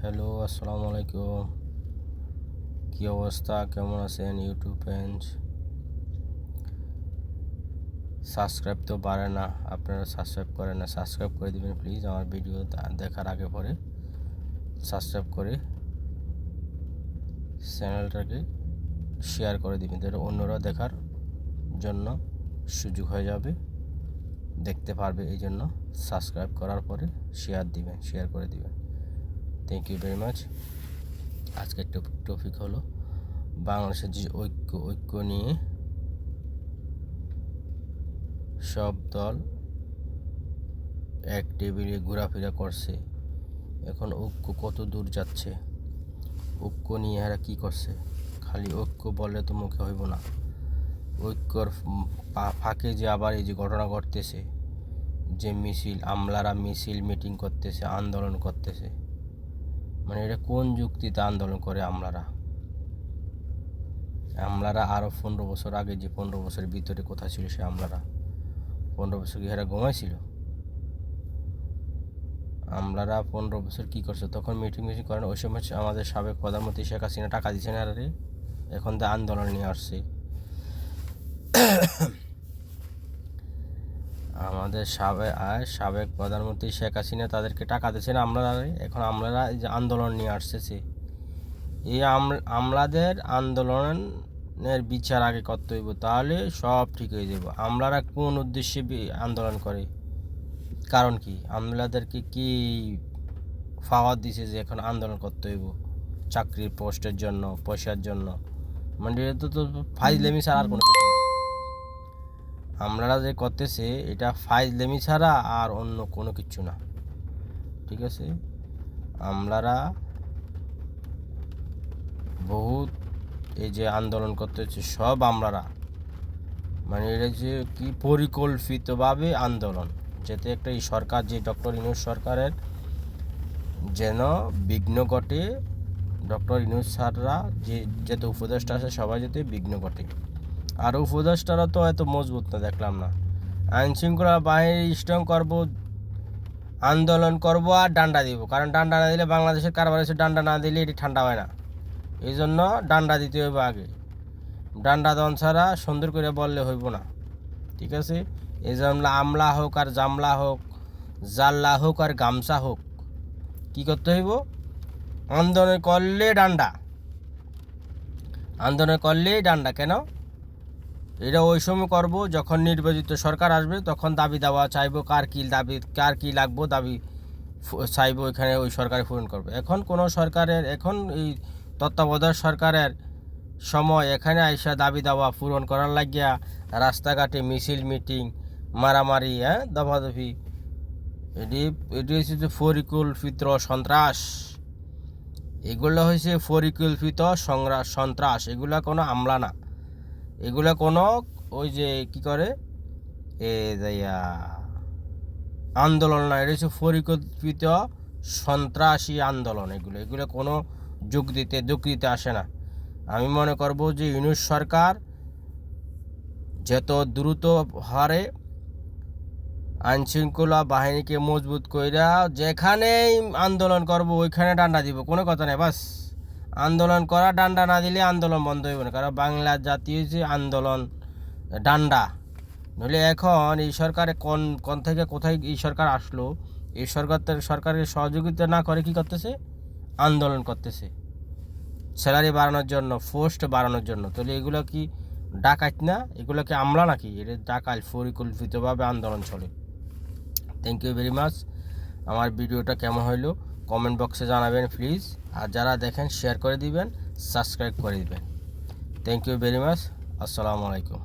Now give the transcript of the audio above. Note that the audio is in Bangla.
হ্যালো, আসসালামু আলাইকুম। কী অবস্থা, কেমন আছেন ইউটিউব ফ্রেন্ডস? সাবস্ক্রাইব তো পারে না, আপনারা সাবস্ক্রাইব করেন না। সাবস্ক্রাইব করে দিবেন প্লিজ। আমার ভিডিও দেখার আগে পরে সাবস্ক্রাইব করে চ্যানেলটাকে শেয়ার করে দিবেন, যাতে অন্যরা দেখার জন্য সুযোগ হয়ে যাবে, দেখতে পারবে। এই জন্য সাবস্ক্রাইব করার পরে শেয়ার করে দিবেন। Thank you very much. আজকের টপিক হলো বাংলাদেশের যে ঐক্য নিয়ে সব দল এক টেবিলে ঘোরাফেরা করছে। এখন ঐক্য কত দূর যাচ্ছে, ঐক্য নিয়ে এরা কী করছে? খালি ঐক্য বললে তো মুখে হইব না। ঐক্যর ফাঁকে যে আবার এই যে ঘটনা ঘটতেছে, যে আমলারা মিটিং করতেছে, আন্দোলন করতেছে, মানে এটা কোন যুক্তিতে আন্দোলন করে আমলারা আরও 15 বছর আগে, যে 15 বছরের ভিতরে কোথায় ছিল সে আমলারা? 15 বছর কি এরা ঘুমাইছিল? আমলারা 15 বছর কী করছে? তখন মিটিং করেন। ওই সময় আমাদের সাবেক প্রধানমন্ত্রী শেখ হাসিনা টাকা দিচ্ছে না আরে, এখন তো আন্দোলন নিয়ে আসছে। আমাদের সাবেক প্রধানমন্ত্রী শেখ হাসিনা তাদেরকে টাকা দিচ্ছে না আমলারা, এখন আমলারা যে আন্দোলন নিয়ে আসতেছে। এই আমলাদের আন্দোলনের বিচার আগে করতে হইব, তাহলে সব ঠিক হয়ে যাব। আমলারা কোন উদ্দেশ্যে আন্দোলন করে, কারণ কি? আমলাদেরকে কি পাওয়ার দিছে যে এখন আন্দোলন করতে হইব? চাকরির পোস্টের জন্য, পয়সার জন্য? মানে এটা তো ফাইজলেমি ছাড়া আর কোনো কিছু না। আমলারা যে করতেছে এটা ফাইজলেমি ছাড়া আর অন্য কোনো কিছু না, ঠিক আছে? আমলারা বহুত এই যে আন্দোলন করতেছে সব আমলারা, মানে এটা যে কি পরিকল্পিতভাবে আন্দোলন, যাতে একটা এই সরকার, যে ডক্টর ইউনূস সরকারের যেন বিঘ্ন ঘটে। ডক্টর ইউনূস স্যাররা যে যত উপদেষ্টা আছে সবাই যাতে বিঘ্ন ঘটে। আর উপদেষ্টারা তো এত মজবুত না, দেখলাম না। আইনশৃঙ্খলা বাহিনী স্ট্রং করবো, আন্দোলন করব আর ডান্ডা দিব, কারণ ডান্ডা না দিলে বাংলাদেশের কারবার এসে ডান্ডা না দিলে এটি ঠান্ডা হয় না। এই জন্য ডান্ডা দিতে হইব আগে। ডান্ডা দন ছাড়া সুন্দর করে বললে হইব না, ঠিক আছে? এই জন্য আমলা হোক আর জামলা হোক, জাল্লা হোক আর গামছা হোক, কী করতে হইব? আন্দোলন করলে ডান্ডা, আন্দোলন করলেই ডান্ডা। কেন? এটা ওই সময় করবো যখন নির্বাচিত সরকার আসবে, তখন দাবি দেওয়া চাইবো, কার কী লাগবো দাবি চাইবো, এখানে ওই সরকারে পূরণ করবে। এখন কোনো সরকারের, এখন এই তত্ত্বাবধায়ক সরকারের সময় এখানে আইসা দাবি দেওয়া পূরণ করার লাগিয়া রাস্তাঘাটে মিটিং, মারামারি, দফাদফি, এটি হচ্ছে যে পরিকল্পিত সন্ত্রাস। এগুলো হয়েছে পরিকল্পিত সন্ত্রাস। এগুলো কোনো আমলা না, এগুলো কোনো ওই যে কি করে আন্দোলন না, এটা হচ্ছে পরিকল্পিত সন্ত্রাসী আন্দোলন। এগুলো কোনো যোগ দিতে আসে না। আমি মনে করব যে ইউনূস সরকার যত দ্রুত হারে আইনশৃঙ্খলা বাহিনীকে মজবুত কইরা যেখানেই আন্দোলন করব ওইখানে ডান্ডা দিব, কোনো কথা নেই। বাস আন্দোলন করা, ডান্ডা না দিলে আন্দোলন বন্ধ হইব না। কারণ বাংলা জাতি হচ্ছে আন্দোলন ডান্ডা। নইলে এখন এই সরকারে কোন থেকে কোথায় এই সরকার আসলো, এই সরকারের সহযোগিতা না করে কি করতেছে? আন্দোলন করতেছে স্যালারি বাড়ানোর জন্য, পোস্ট বাড়ানোর জন্য। তাহলে এগুলো কি ডাকাত না? এগুলো কি আমলা নাকি? এটা ডাকাত, পরিকল্পিতভাবে আন্দোলন চলে। Thank you very much. আমার ভিডিওটা কেমন হইলো কমেন্ট বক্সে জানাবেন প্লিজ। আর যারা দেখেন শেয়ার করে দিবেন, সাবস্ক্রাইব করে দিবেন। Thank you very much. আসসালামু আলাইকুম।